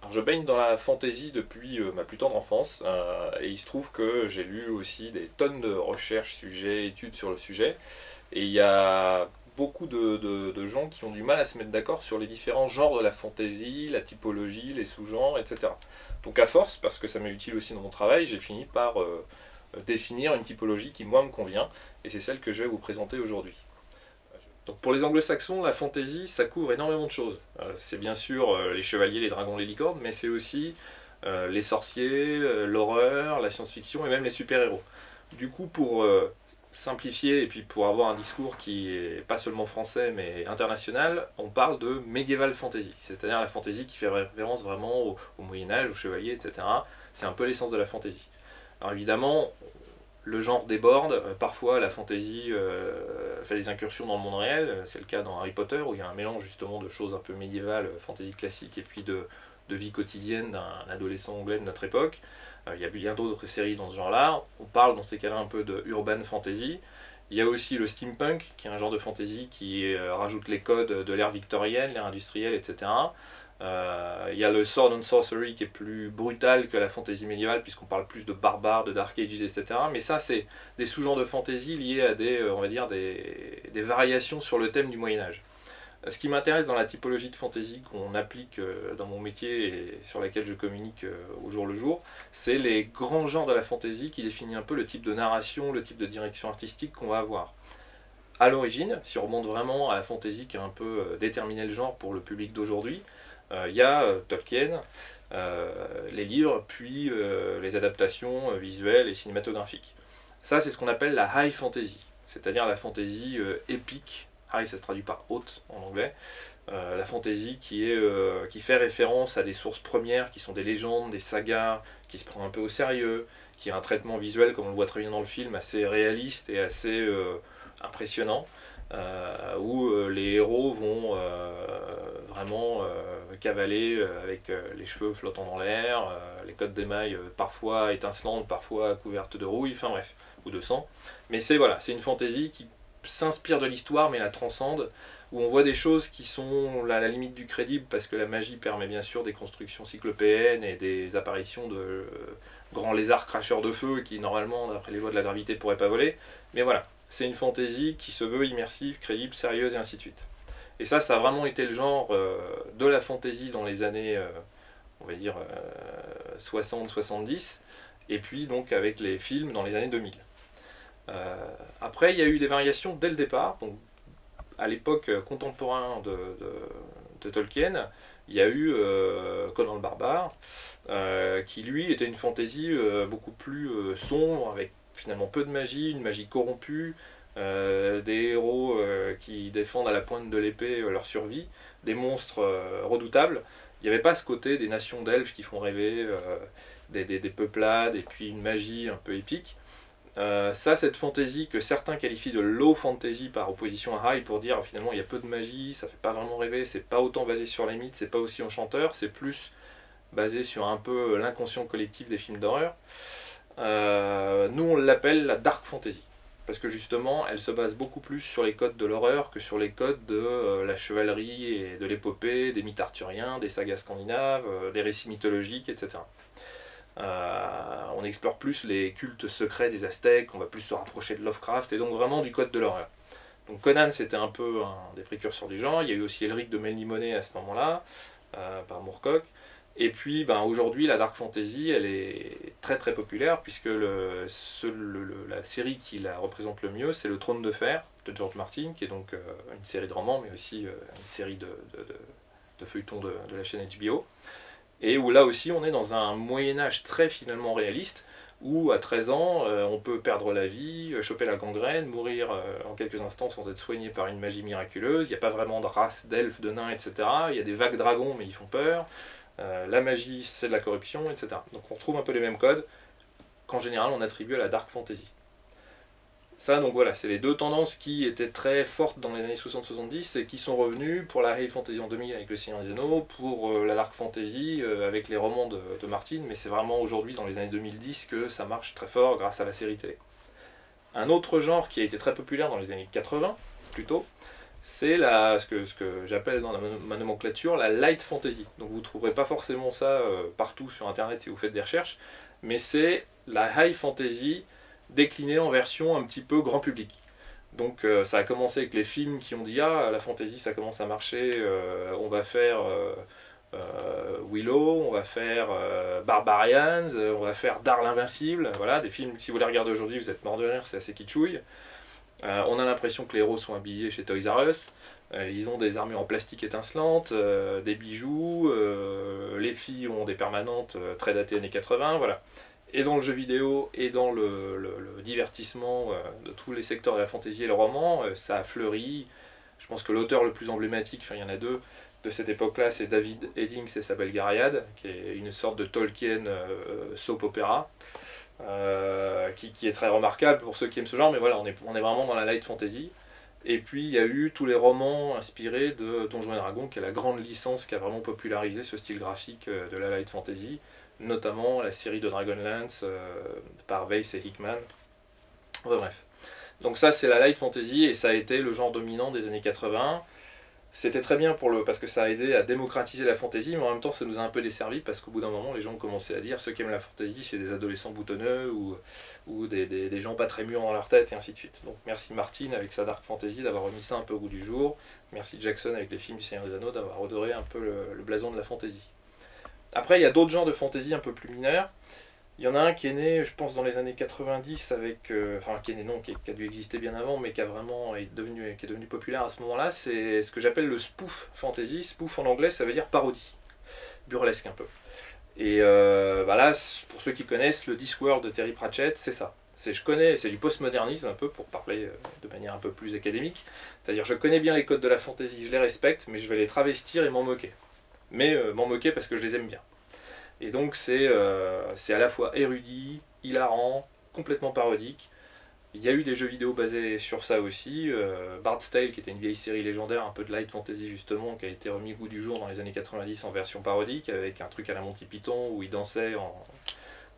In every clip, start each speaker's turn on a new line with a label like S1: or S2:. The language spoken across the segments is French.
S1: Alors, je baigne dans la fantasy depuis ma plus tendre enfance, et il se trouve que j'ai lu aussi des tonnes de recherches, sujets, études sur le sujet, et il y a beaucoup de gens qui ont du mal à se mettre d'accord sur les différents genres de la fantasy, la typologie, les sous-genres, etc. Donc à force, parce que ça m'est utile aussi dans mon travail, j'ai fini par définir une typologie qui moi me convient, et c'est celle que je vais vous présenter aujourd'hui. Donc pour les anglo-saxons, la fantasy, ça couvre énormément de choses. C'est bien sûr les chevaliers, les dragons, les licornes, mais c'est aussi les sorciers, l'horreur, la science-fiction et même les super-héros. Du coup, pour simplifier et puis pour avoir un discours qui est pas seulement français mais international, on parle de medieval fantasy, c'est-à-dire la fantasy qui fait référence vraiment au Moyen-Âge, aux chevaliers, etc. C'est un peu l'essence de la fantasy. Alors évidemment, le genre déborde, parfois la fantasy fait des incursions dans le monde réel, c'est le cas dans Harry Potter où il y a un mélange justement de choses un peu médiévales, fantasy classique, et puis de vie quotidienne d'un adolescent anglais de notre époque. Il y a bien d'autres séries dans ce genre-là, on parle dans ces cas-là un peu de urban fantasy. Il y a aussi le steampunk, qui est un genre de fantasy qui rajoute les codes de l'ère victorienne, l'ère industrielle, etc. Il y a le Sword and Sorcery qui est plus brutal que la fantasy médiévale puisqu'on parle plus de barbares, de Dark Ages, etc. Mais ça, c'est des sous-genres de fantasy liés à on va dire, des variations sur le thème du Moyen-Âge. Ce qui m'intéresse dans la typologie de fantasy qu'on applique dans mon métier et sur laquelle je communique au jour le jour, c'est les grands genres de la fantasy qui définissent un peu le type de narration, le type de direction artistique qu'on va avoir. À l'origine, si on remonte vraiment à la fantasy qui a un peu déterminé le genre pour le public d'aujourd'hui, il y a Tolkien, les livres, puis les adaptations visuelles et cinématographiques. Ça, c'est ce qu'on appelle la high fantasy, c'est-à-dire la fantasy épique. High, ça se traduit par haute en anglais. La fantasy qui fait référence à des sources premières qui sont des légendes, des sagas, qui se prend un peu au sérieux, qui a un traitement visuel, comme on le voit très bien dans le film, assez réaliste et assez impressionnant, où les héros vont vraiment cavaler avec les cheveux flottant dans l'air, les cottes d'émail parfois étincelantes, parfois couvertes de rouille, enfin bref, ou de sang. Mais c'est voilà, c'est une fantaisie qui s'inspire de l'histoire mais la transcende, où on voit des choses qui sont à la limite du crédible parce que la magie permet bien sûr des constructions cyclopéennes et des apparitions de grands lézards cracheurs de feu qui normalement d'après les lois de la gravité pourraient pas voler. Mais voilà, c'est une fantaisie qui se veut immersive, crédible, sérieuse et ainsi de suite. Et ça a vraiment été le genre de la fantaisie dans les années, on va dire, 60-70, et puis donc avec les films dans les années 2000. Après, il y a eu des variations dès le départ. Donc, à l'époque contemporaine de Tolkien, il y a eu Conan le Barbare, qui lui était une fantaisie beaucoup plus sombre, avec finalement peu de magie, une magie corrompue, des héros qui défendent à la pointe de l'épée leur survie, des monstres redoutables. Il n'y avait pas ce côté des nations d'elfes qui font rêver, des peuplades et puis une magie un peu épique. Cette fantasy que certains qualifient de low fantasy par opposition à high pour dire finalement il y a peu de magie, ça fait pas vraiment rêver, c'est pas autant basé sur les mythes, c'est pas aussi enchanteur, c'est plus basé sur un peu l'inconscient collectif des films d'horreur. Nous on l'appelle la dark fantasy parce que justement elle se base beaucoup plus sur les codes de l'horreur que sur les codes de la chevalerie et de l'épopée, des mythes arthuriens, des sagas scandinaves, des récits mythologiques, etc. On explore plus les cultes secrets des Aztèques, on va plus se rapprocher de Lovecraft et donc vraiment du code de l'horreur. Donc Conan c'était un peu un des précurseurs du genre, il y a eu aussi Elric de Melniboné à ce moment-là, par Moorcock. Et puis aujourd'hui la Dark Fantasy elle est très très populaire puisque la série qui la représente le mieux c'est le Trône de Fer de George Martin qui est donc une série de romans mais aussi une série de feuilletons de la chaîne HBO. Et où là aussi on est dans un Moyen-Âge très finalement réaliste, où à 13 ans on peut perdre la vie, choper la gangrène, mourir en quelques instants sans être soigné par une magie miraculeuse, il n'y a pas vraiment de race d'elfes, de nains, etc. Il y a des vagues dragons mais ils font peur, la magie c'est de la corruption, etc. Donc on retrouve un peu les mêmes codes qu'en général on attribue à la Dark Fantasy. Ça, donc voilà, c'est les deux tendances qui étaient très fortes dans les années 60-70 et qui sont revenues pour la High Fantasy en 2000 avec le Seigneur des Anneaux, pour la Dark Fantasy avec les romans de Martin, mais c'est vraiment aujourd'hui, dans les années 2010, que ça marche très fort grâce à la série télé. Un autre genre qui a été très populaire dans les années 80, plutôt, c'est ce que j'appelle dans ma nomenclature la light fantasy. Donc vous ne trouverez pas forcément ça partout sur internet si vous faites des recherches, mais c'est la high fantasy déclinée en version un petit peu grand public. Donc ça a commencé avec les films qui ont dit ah la fantasy ça commence à marcher, on va faire Willow, on va faire Barbarians, on va faire Dar l'Invincible, voilà des films si vous les regardez aujourd'hui vous êtes mort de rire, c'est assez kitschouille. On a l'impression que les héros sont habillés chez Toys R Us, ils ont des armures en plastique étincelantes, des bijoux, les filles ont des permanentes très datées années 80, voilà. Et dans le jeu vidéo et dans le divertissement de tous les secteurs de la fantasy et le roman, ça a fleuri. Je pense que l'auteur le plus emblématique, enfin il y en a deux, de cette époque-là, c'est David Eddings et sa Belgariad, qui est une sorte de Tolkien soap opéra. Qui est très remarquable pour ceux qui aiment ce genre, mais voilà, on est vraiment dans la light fantasy. Et puis il y a eu tous les romans inspirés de Donjons et Dragons, qui est la grande licence qui a vraiment popularisé ce style graphique de la light fantasy, notamment la série de Dragonlance par Weiss et Hickman. Enfin, bref. Donc ça c'est la light fantasy et ça a été le genre dominant des années 80. C'était très bien parce que ça a aidé à démocratiser la fantasy, mais en même temps ça nous a un peu desservi parce qu'au bout d'un moment les gens ont commencé à dire ceux qui aiment la fantasy c'est des adolescents boutonneux ou des gens pas très mûrs dans leur tête et ainsi de suite. Donc merci Martin avec sa dark fantasy d'avoir remis ça un peu au goût du jour. Merci Jackson avec les films du Seigneur des Anneaux d'avoir redoré un peu le blason de la fantasy. Après il y a d'autres genres de fantasy un peu plus mineurs. Il y en a un qui est né, je pense, dans les années 90 avec, enfin qui est né non, qui a dû exister bien avant, mais qui est devenu populaire à ce moment-là. C'est ce que j'appelle le spoof fantasy. Spoof en anglais, ça veut dire parodie, burlesque un peu. Et là, pour ceux qui connaissent, le Discworld de Terry Pratchett, c'est ça. C'est du postmodernisme un peu pour parler de manière un peu plus académique. C'est-à-dire, je connais bien les codes de la fantasy, je les respecte, mais je vais les travestir et m'en moquer. Mais m'en moquer parce que je les aime bien. Et donc c'est à la fois érudit, hilarant, complètement parodique. Il y a eu des jeux vidéo basés sur ça aussi. Bard's Tale, qui était une vieille série légendaire, un peu de light fantasy justement, qui a été remis au goût du jour dans les années 90 en version parodique, avec un truc à la Monty Python où il dansait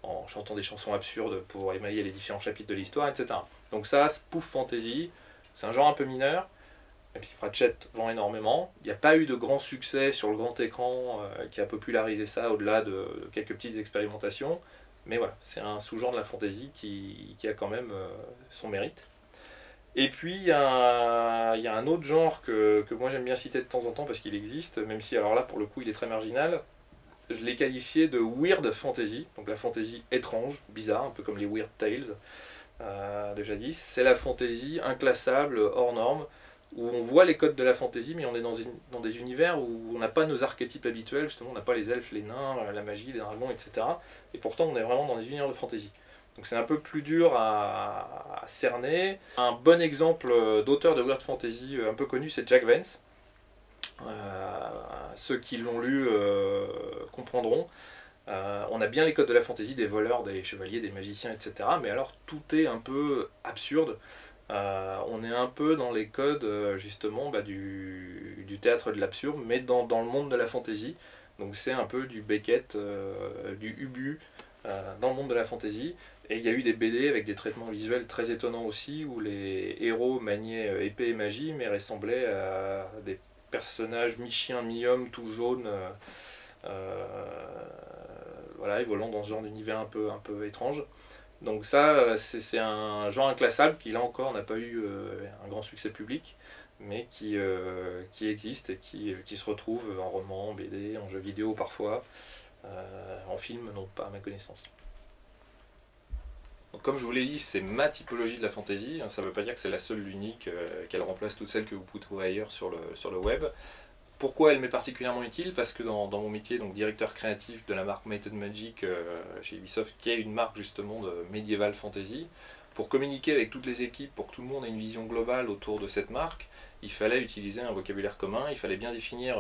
S1: en chantant des chansons absurdes pour émailler les différents chapitres de l'histoire, etc. Donc ça, spoof fantasy, c'est un genre un peu mineur, même si Pratchett vend énormément. Il n'y a pas eu de grand succès sur le grand écran qui a popularisé ça au-delà de quelques petites expérimentations. Mais voilà, c'est un sous-genre de la fantasy qui a quand même son mérite. Et puis il y a un autre genre que moi j'aime bien citer de temps en temps parce qu'il existe, même si alors là pour le coup il est très marginal. Je l'ai qualifié de weird fantasy, donc la fantasy étrange, bizarre, un peu comme les Weird Tales de jadis. C'est la fantasy inclassable, hors norme, où on voit les codes de la fantasy, mais on est dans des univers où on n'a pas nos archétypes habituels, justement, on n'a pas les elfes, les nains, la magie, les dragons, etc. Et pourtant, on est vraiment dans des univers de fantasy. Donc c'est un peu plus dur à cerner. Un bon exemple d'auteur de weird fantasy un peu connu, c'est Jack Vance. Ceux qui l'ont lu comprendront. On a bien les codes de la fantasy, des voleurs, des chevaliers, des magiciens, etc. Mais alors tout est un peu absurde. On est un peu dans les codes justement du théâtre de l'absurde, mais dans le monde de la fantasy. Donc c'est un peu du Beckett, du Ubu dans le monde de la fantasy. Et il y a eu des BD avec des traitements visuels très étonnants aussi, où les héros maniaient épée et magie, mais ressemblaient à des personnages mi-chien, mi-homme, tout jaune, voilà, évoluant dans ce genre d'univers un peu étrange. Donc ça, c'est un genre inclassable qui là encore n'a pas eu un grand succès public, mais qui existe et qui se retrouve en roman, en BD, en jeu vidéo parfois, en film, non pas à ma connaissance. Donc, comme je vous l'ai dit, c'est ma typologie de la fantasy, ça ne veut pas dire que c'est la seule, l'unique, qu'elle remplace toutes celles que vous pouvez trouver ailleurs sur le web. Pourquoi elle m'est particulièrement utile? Parce que dans mon métier, donc directeur créatif de la marque Might and Magic chez Ubisoft, qui est une marque justement de medieval fantasy, pour communiquer avec toutes les équipes, pour que tout le monde ait une vision globale autour de cette marque, il fallait utiliser un vocabulaire commun, il fallait bien définir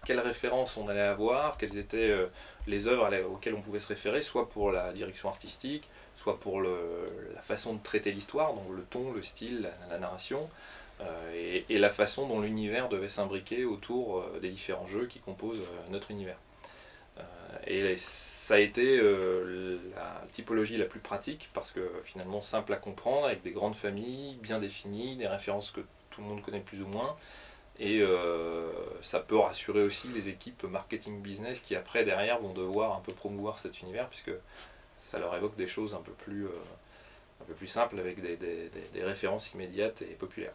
S1: quelles références on allait avoir, quelles étaient les œuvres auxquelles on pouvait se référer, soit pour la direction artistique, soit pour la façon de traiter l'histoire, donc le ton, le style, la narration, et la façon dont l'univers devait s'imbriquer autour des différents jeux qui composent notre univers. Et ça a été la typologie la plus pratique parce que finalement simple à comprendre, avec des grandes familles bien définies, des références que tout le monde connaît plus ou moins, Et ça peut rassurer aussi les équipes marketing business qui après derrière vont devoir un peu promouvoir cet univers puisque ça leur évoque des choses un peu plus simples avec des références immédiates et populaires.